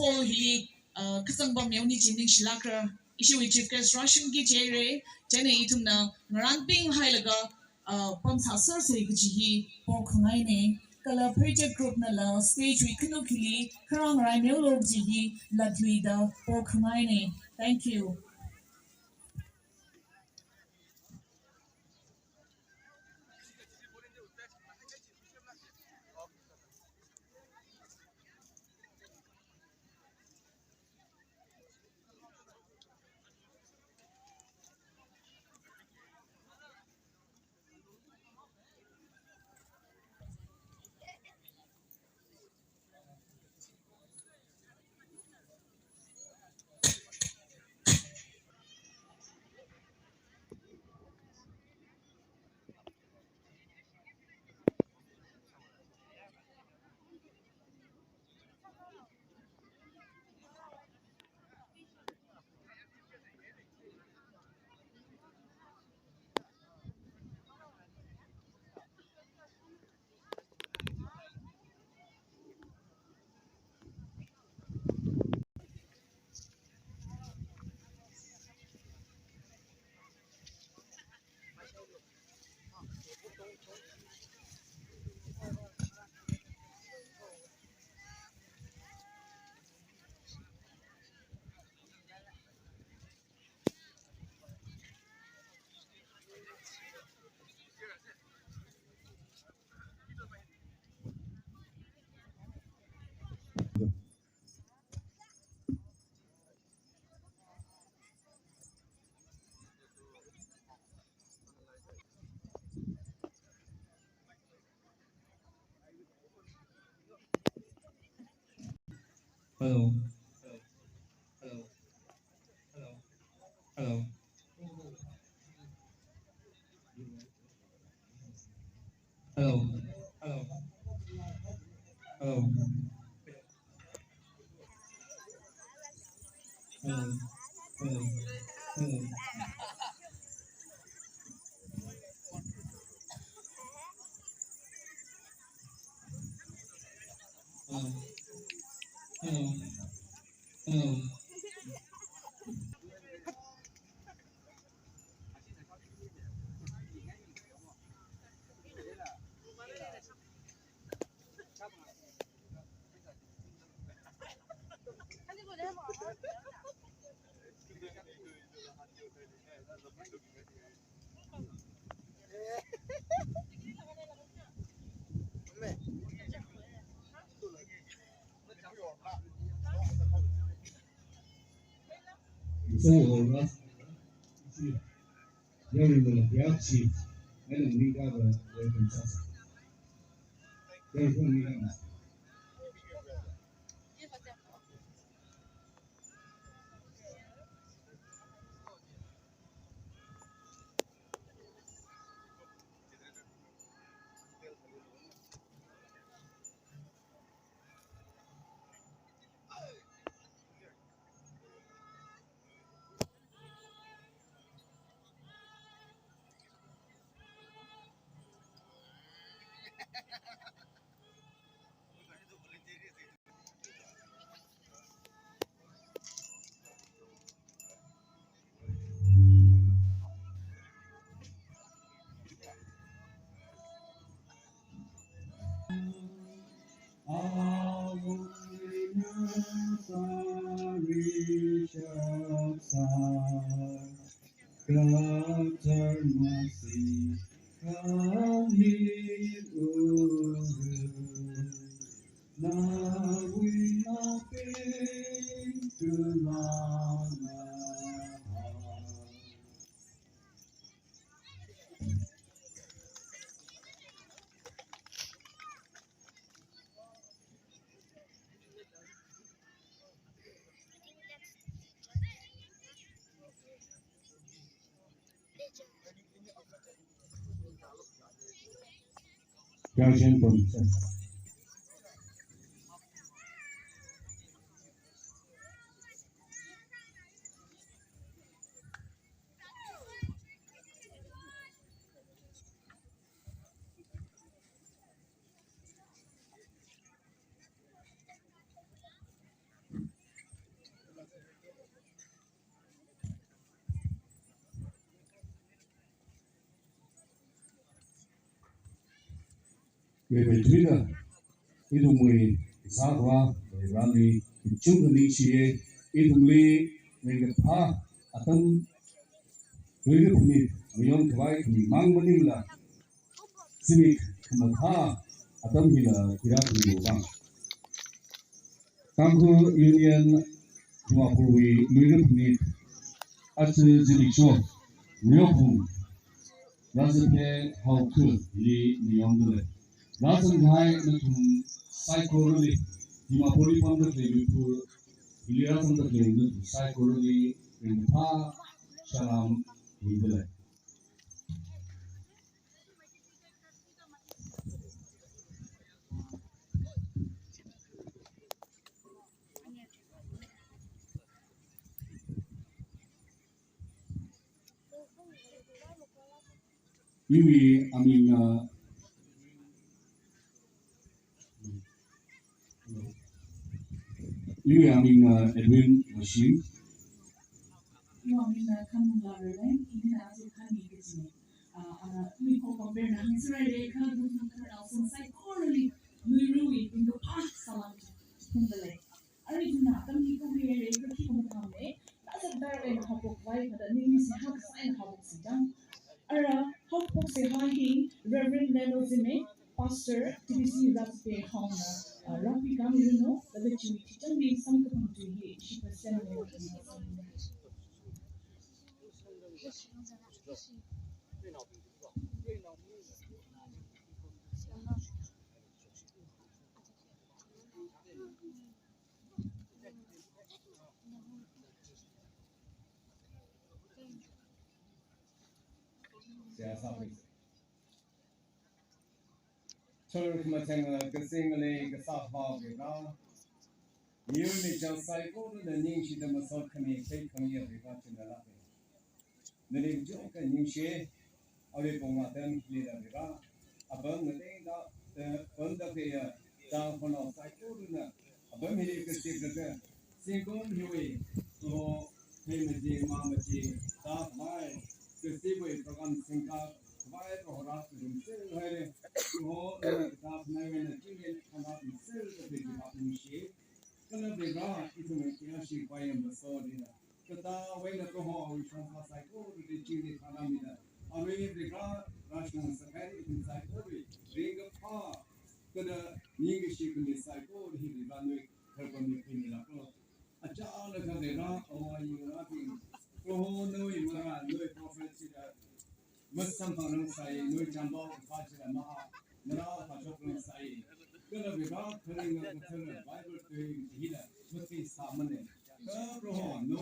hall hi kasang bam yaw ni chining shilakra issue with chief guest Russian ki chere jene itum na ngaran ping hai laga pam sa sir se gi hi pon khangai ne kala project group na la stage we kanu kili kharang rai ne log ji hi ladli da pon khangai ne. Thank you. Hello. Hello. Hello. Hello. Hello. Hello. Hello. Hello. Hello. Hello. Hello. Hello. Hello. So last during the Yachi, I don't think I have a consensus. There's only one. Gaussian function. về về Twitter ít đồng mười giá hoa về rally chung cái linh sĩ ít đồng lì về cái pha atam với cái phần mình ông cái mình mang bên là civic mà pha atam thì là kira nhiều bang Tangkhul Union Dimapur luira phanit at jilikso Dimapur Razaphe Tangkhul li niyongdule Razanghai natum psychology Dimapur pam the Dimapur luira pam the Dimapur psychology in pa shalam idule Yui Edwin machine Yamina Kamularan, even as you can make it. We hope of bear hands ready, come to some psychology, we ruin in the past salad from the lake. I did not, the people we are able to keep on coming. That's a very hop of life, but the name is how to sign hop of done. Hop of say hi, Reverend Nelozime, Pastor, TBC Raspberry Home, Rapi Gamino, the Chimney, tell me something to hear, she was sending Chol kumateng kasing kasahwa bega Yuni jang psycho the ning shi the masal kami kai kami ya bega chinala Nere jo ka ning she awe poma tem lida bega abang nere da panda ke ya jang kono psycho na abang hiri kasi ka singon hiwi to hey maji ma maji da mai kasi boy program singka vai to horas dum se hai ho da mai na chingen kana se de ba ning she kana bega itu me shi bayam so dina kata wai na ko ho shon ha sai ko de chi de kana mi da ame bega rashon sakai in sai ko ring pa kada ning shi kun sai ko hi de ba noi thar ko mi pin la ko acha la ka bega o ai na pi ko ho noi ma noi prophet si da masam panang sai noi jambao ka chi ma nara ka chok sai kada bega thering na thar bible pe hi da muti samane ka pro no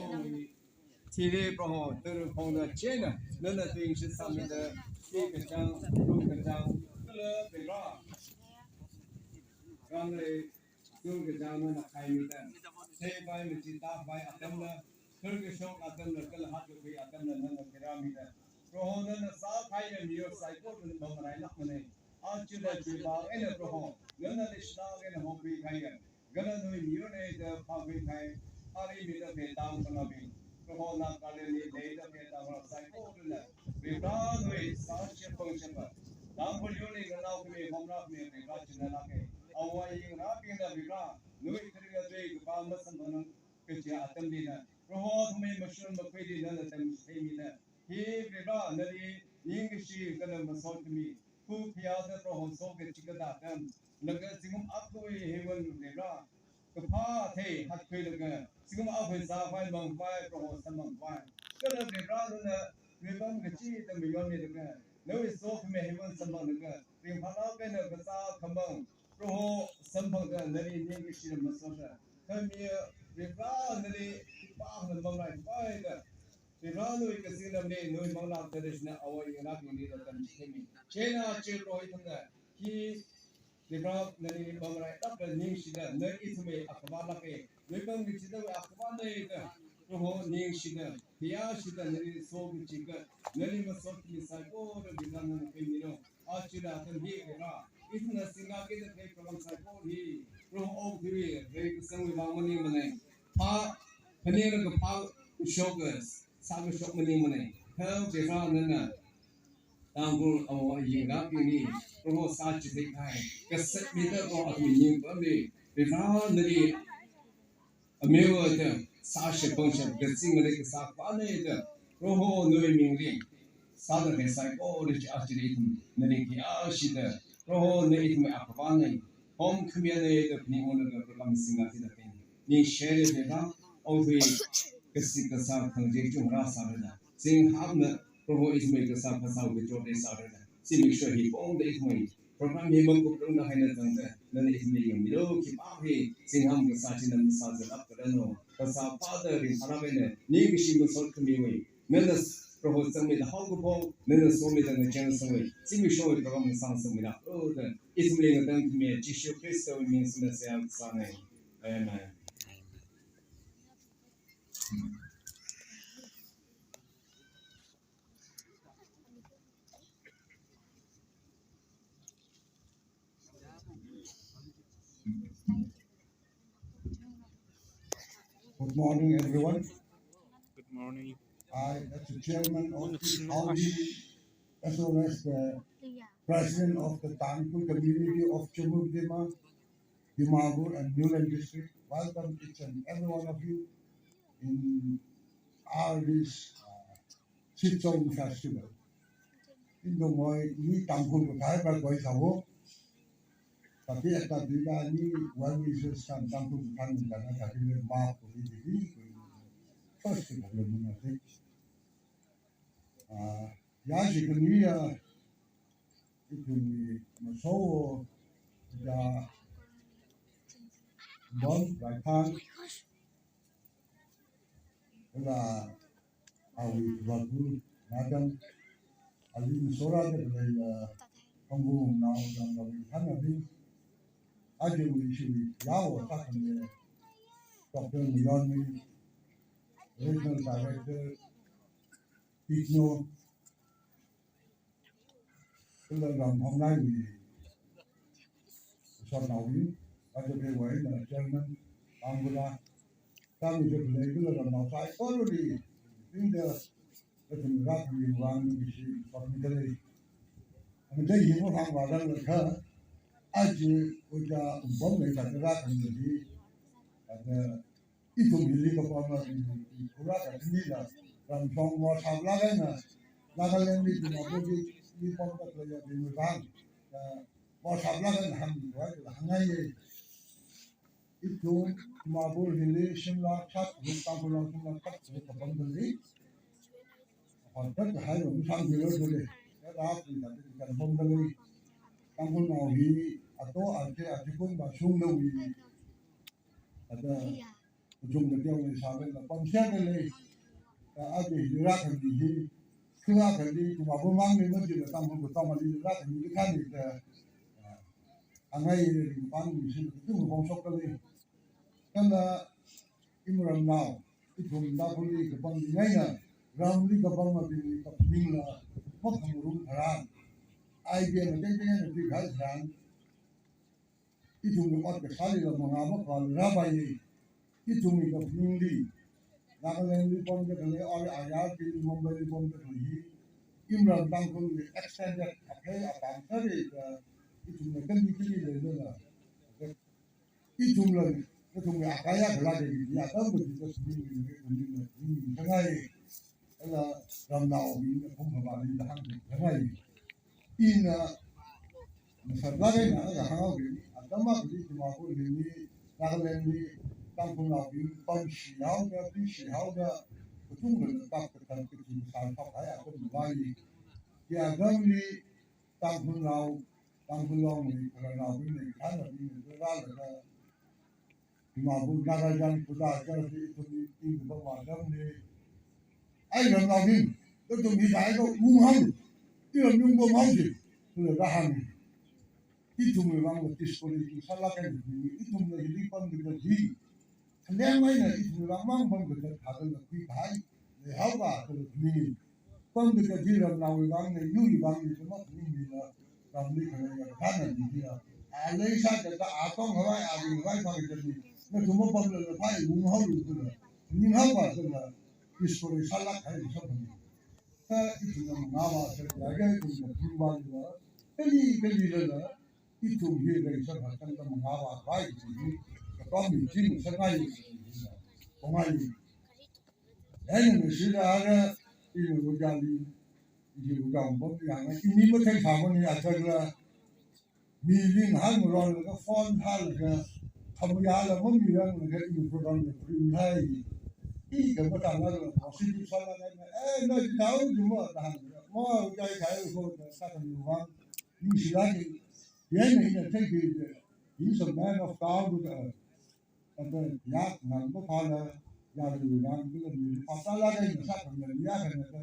TV pro ter phong da chena nên là tình sự sam da ti ka chang ru ka chang kala bega kam le tu ka chang na khai mi ta se bai mi chi ta bai atam la thur ke shok atam la kal hat ke atam la na kira mi ta pro na sa khai le mi yo sai ko ne bang rai lak mane आज चुला चुला ऐने प्रहो गना लिस्ना गना हो भी खाई गना नुई मियो ने द फाबी खाई आरी मिला पे दाम कना भी प्रहो ना काले ने दे द पे दाम साइको ने बेबा नुई साच फंक्शन पर दाम पर यो ने गना को में हमरा में बेबा चना ला के अवाई ना पे ना बेबा नुई खरी दे बा मसन बन के जे आतम दी ना प्रहो में मशरूम बकवे दी ना तम से मी ना ही बेबा नरी निंग शी गना मसोल मी Who piada pro so ke chikada tam laga singum akoi hewan lebra kapa the hat pe laga singum apai sa pai mang pai pro samang pai kada lebra na lebang ke chi ta milyon ne laga no is so ke hewan samang laga ring phala ke na ka sa khamang pro sambang da nari ne ke shi ma so da kami lebra nari pa na mang lai pai da Pirano ikasinam ne noi mangla tradition awai na kini da tam chemi chena che roi thanga ki debra nani bangrai tak da ning shida na ithme akwa la ke noi bang ni chida akwa na ida ho ning shida pia shida nani so mi chiga nani ma so ki sai ko da bidan na ke mi no a chida tan hi ra ithna singa ke da ke program sai ko hi ro o ki re sang wi ba mani mane pa phane ra pa shogas sang shok mani mane ha bera nana Tangkhul awo yinga kini roho sa chite kai kaset mita ko atmi ning pamri befra nari amewa ta sa she pongsha gatsi ngale ka sa pane ta roho noi mingri sa da ke sai ko ri cha chi ri tum nari ki a shi da roho ne it me akwane hom khmia ne ta ni on da kam singa ti da pen ni share de da o vi kasi ka sa khang je chung ra sa da sing ham na roho is me ka sa sa ge jo de sa da si mi sure hi bong de is me program hi mong ko na hai na tang da na is me yong mi do ki pa hi sing ham ka sa chi na sa za ap ka no ka sa pa da ri ara be ne ni ki shi mo sol khmi we na na roho sang me da hong ko bong na na so me da na chen sang we si mi sure program sang sang me da o da is me na tang ki me ji shu kristo mi sin na sa sa ne amen. Good morning, everyone. Good morning. I, as the chairman of the county, as well as the president of the Tangkhul community of Dimapur, Dimapur, and Newland district, welcome each and every one of you in our this Sitong festival. In the way ni Tangkhul ko tayo ba koi sabo, tapi at kabila ni well wishes kan Tangkhul ko kan nila na kabila ma ko hindi first of all muna say. Yashi kaniya itong maso da bon by time wala awi bagu nadang ali sora de la kambu na na hanabi aje wi shi yawo ta kan Dr. Miyoni regional director Keynote là làm hôm nay thì sau nào đi bây giờ về quay là chairman Angola ta mình được lấy cái là làm sai có rồi đi bây giờ cái thằng ra thì làm những cái gì còn mình cái này mình thấy nhiều hàng vào đang là khá ai chỉ bây giờ bấm này là ra thành cái gì ít dùng gì cái con mà thì ra cái gì là làm xong mà sao lá cái này lá cái lên đi thì nó đi con cái là đi người ta mà sao lá cái hàng vậy là hàng ngày itu Dimapur Hilli Shimla Chat Tangkhul Shimla Chat kapag dali kontak hai lo sang bilo dali ya rap ni da kan bom dali Tangkhul no hi ato ate kun ba sung lo wi ada ujung de tiang ni sa la pam sia dali ta ate ra kan di hi kua kan di Dimapur mang ni mo ji la Tangkhul ko tama di ra kan di kan ni da angai ni pan ni si tu mo bom sok dali karena imram now itu ndapuli ke bang dinaya ramli ke bang mati ke pingla pot hamurung haran idea na dai di gal haran itu mi ot ke sali la mangama kal rabai itu mi ke pingli nagaland li pon ke le ore ayat di mumbai li pon ke hi imram Tangkhul extended aphe apam tare itu mi kan di le la itu mi itu mi akaya kala de ya ta bu di ni ngai ala ramnao ni kom ba ni da hang ngai ina masarlare na ga hang ni adama di Dimapur ni nagaland ni Tangkhul na bi pam shi hao ga bi shi hao ga tung le ta ka ta ki ni sa ta ya ko mai ya gam ni Tangkhul long ni ka na bi ni ka na bi ni ra la Dimapur nagajan puda jadi itu bermacam ni. Ayam lagi, itu misalnya itu umam, itu nyumbu mauji, itu rahami. Itu memang disponi itu salah kan itu menjadi lipan berjadi. Kemudian mana itu memang berjadi hadal lebih baik. Lehawa kalau ini, pun berjadi dalam nawilang ni, yulilang ni semua ini lah. Ramli kerana kanan dia. Alai saja tak atong hawai abis hawai pakai jadi. Na cuma pamla la pai umhau lu tu la ni hapa tu la history salak hai so ni itu nama nama sebagai itu timbal juga kali lah itu dia dari sana kan nama nama baik ini kami sini sengaja pengai ini sudah ada ini berjali ini bukan yang ini macam sama ni asal milin hal mural ke font hal ke kamu ya lah memilih ke ini program primai ini kebetulan lah masih di sana nak tahu cuma dah mau jadi kaya kau tak tahu ini silai dia ni take he's a man of God with ada ya nang ko phala ya lu nang ko ni pasala ga ni sa kan ya kan da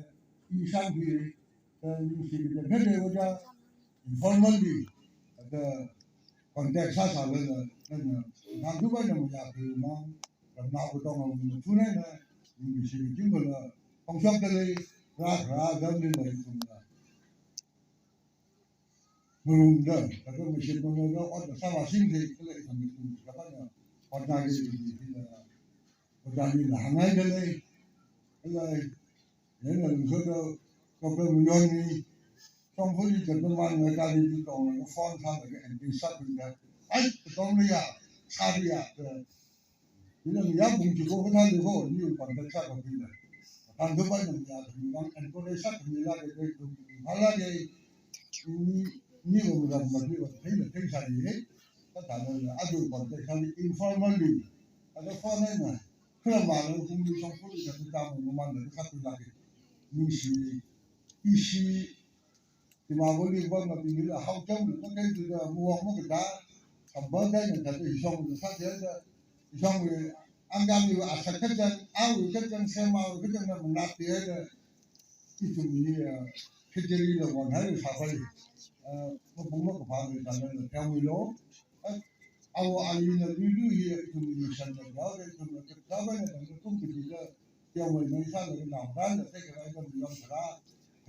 isan bi ni si de ne de ga informally ada contact sa sa le na na du ba na mo ya bi ma na ko to ma ni tu ne na ni si ji mo la phong shop de le ra ga ni le tu na belum dah tapi mesin mengenai orang sama sini kalau itu mungkin katanya orang ini orang ini hangai deh kalau yang lain sudah kalau milion ini Tangkhul itu memang mereka di tahun font sama dengan bisa punya ay tahun ni ya sari ya ini ya mungkin kau kenal juga ini pandai cakap punya tangguh banyak ya memang Indonesia punya lagi itu malah ini orang lagi orang ini cari kata ada pandai cari informally ada foreign na kalau malu kumbi Tangkhul itu tamu memang ada satu lagi ini isi Dimapur ni buat macam ni lah, hau jauh ni, kan itu dah muak muak dah, sampai dah yang kata isong ni, sahaja dah isong ni, anggap ni asal kerja, kerja sema, kerja nak menati ada, itu ni kerja ni lah, orang hari sampai, membuat kepada jalan ni, yang milo, awak ahli ni dulu itu ni sana, itu ni kerja ni, itu pun kerja, yang milo sana ni nampak, saya kira itu bilang kerja,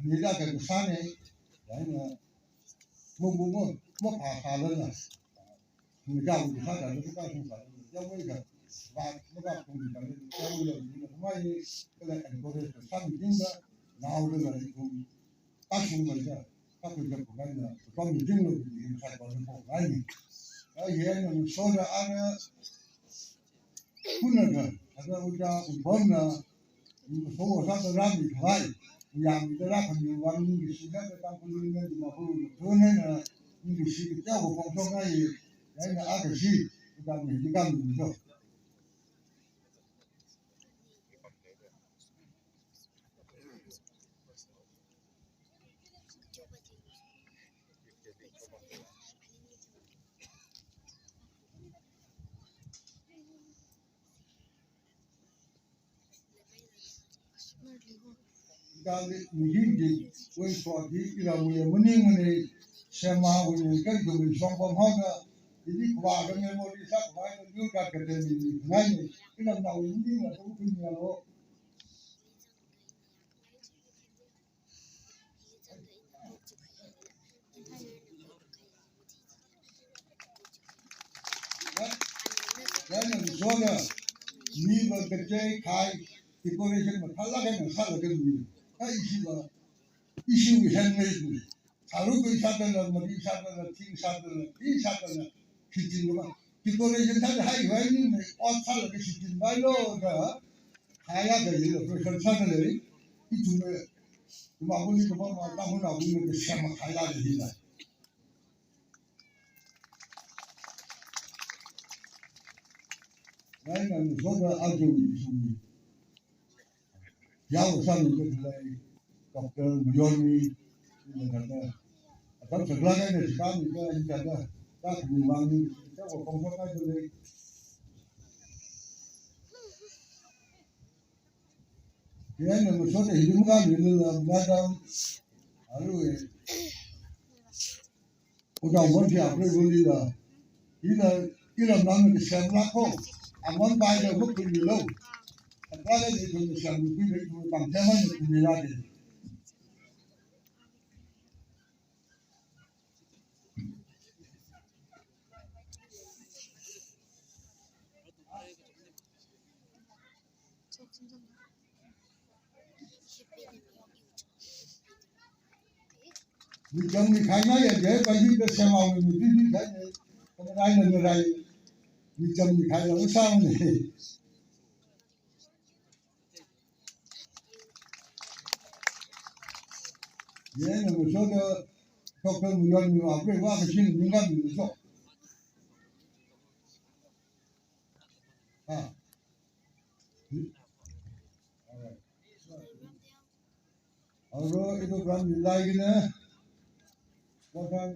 ni dah kerja sana. Đấy là một phá lên là người giàu thì phát triển chúng ta không phải giàu bây giờ và nó gặp cùng thì giàu bây giờ thì không ai cái này ảnh có thể phát triển đó nào đây là cùng tác dụng này ra các cái việc của anh là con người riêng rồi thì phải có những bộ này cái gì anh là số là anh cũng là rồi anh ta cũng bấm là số của các cái thì phải yang kita lah kami orang ni di sini kita perlu ni Dimapur tu ni na ni di sini kita bukan cuma ni na ada sih kita ni tu. Kali mungkin woi suatu kita boleh mening sama boleh kan tu sombong hanga jadi keluarga memori sak baik juga ketemu ni kita tahu ini lah tu punya lo dan soalnya ni bekerja kai decoration masalah kan masalah kan ni isu handmade ni kalau kau isapkan mati isapkan ting isapkan ini isapkan kitchen rumah decoration tadi hai ni orang lagi kitchen bailo dah kaya gaya tu kerja lagi itu cuma aku ni cuma kamu nak beli ke sama kaya lagi lah lain kan sudah ada isu yang sama juga dokter Yoni ini kata atau sebelah ni sekarang juga ini kata tak diulangi kita ngomong aja deh dia ni maksudnya hidup kan ini lah macam lalu udah mesti apa boleh lah ini nama kesemlah kok aman bayar mungkin dulu kalau itu kesemlah itu bangsa itu miladi mình chấm mình khai ngay là dễ bây giờ xem vào mình đi khai này không ai là người này mình chấm mình khai là sao này dễ là một số cho cái người dân mà cái qua cái chuyện mình làm mình số à rồi itu kan nilai gini bahkan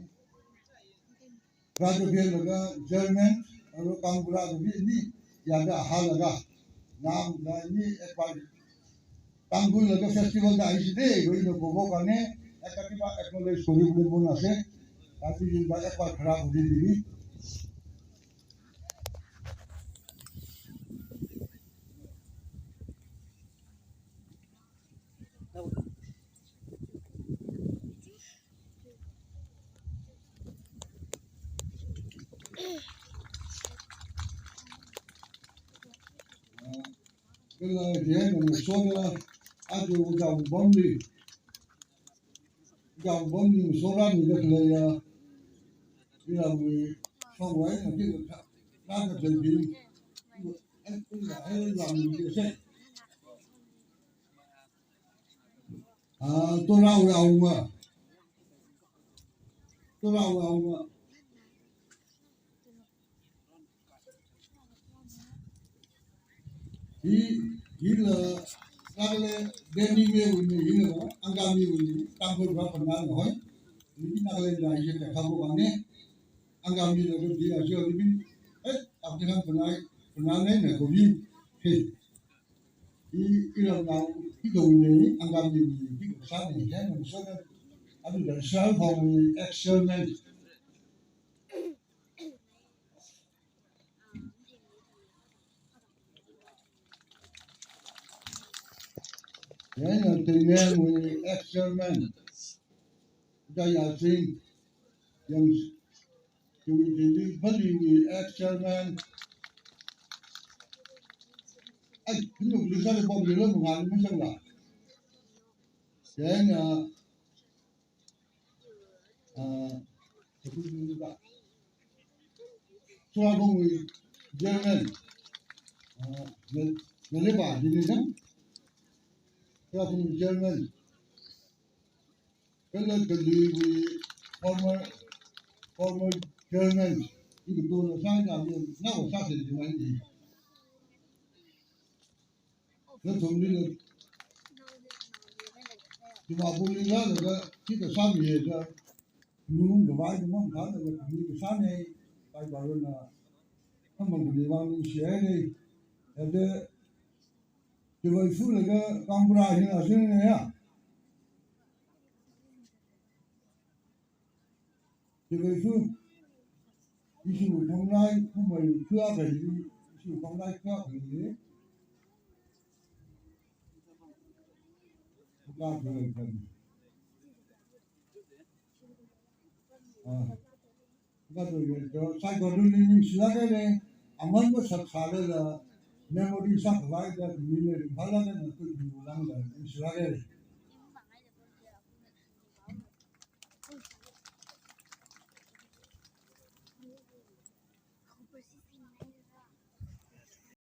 Raja Biar laga Jerman lalu Kampura ini ya ada hal laga nam ini ekbar Tangkhul laga festival dah isi deh gue ini bobo kane ekar kita acknowledge kori boleh pun ase tapi juga ekbar kerap berdiri kalau dia dengan soal ada ujang bom di soal ni dah kelaya dia mui somai nanti nak jadi làm gì thế tôi rau mà he là các cái đeni về mình he là angami mình tăng cường vào phần nào hỏi những cái này là gì để không có này angami là cái gì ở chỗ này ấy tập cái phần nào này là cái gì thì cái nào cái đồ này angami mình cái sáng này thế mình số này anh được sáng phòng experiment thế là tự nhiên mình experiment đây là gì yang chúng mình phân đi mình experiment anh ví dụ lý do là bao nhiêu là một ngàn mấy trăm là thế là cho con người German mình lấy bản thì mình cho con người German cái là cái gì former German cái tôi là sai là nó có sai thì là gì nó thường đi là Dimapur là cái sao gì đó nhưng cái bài nó không phải là cái sao này bài bảo là không bằng cái bằng xe này để cái bài phụ là cái camera như là thế này à cái bài phụ isu không nay không phải chưa phải isu không nay chưa phải gì không có gì cần cái rồi sai còn đôi lúc xưa cái này aman có sắp xả là memory sắp lại là mình phải phải là cái tôi dùng lắm là xưa cái này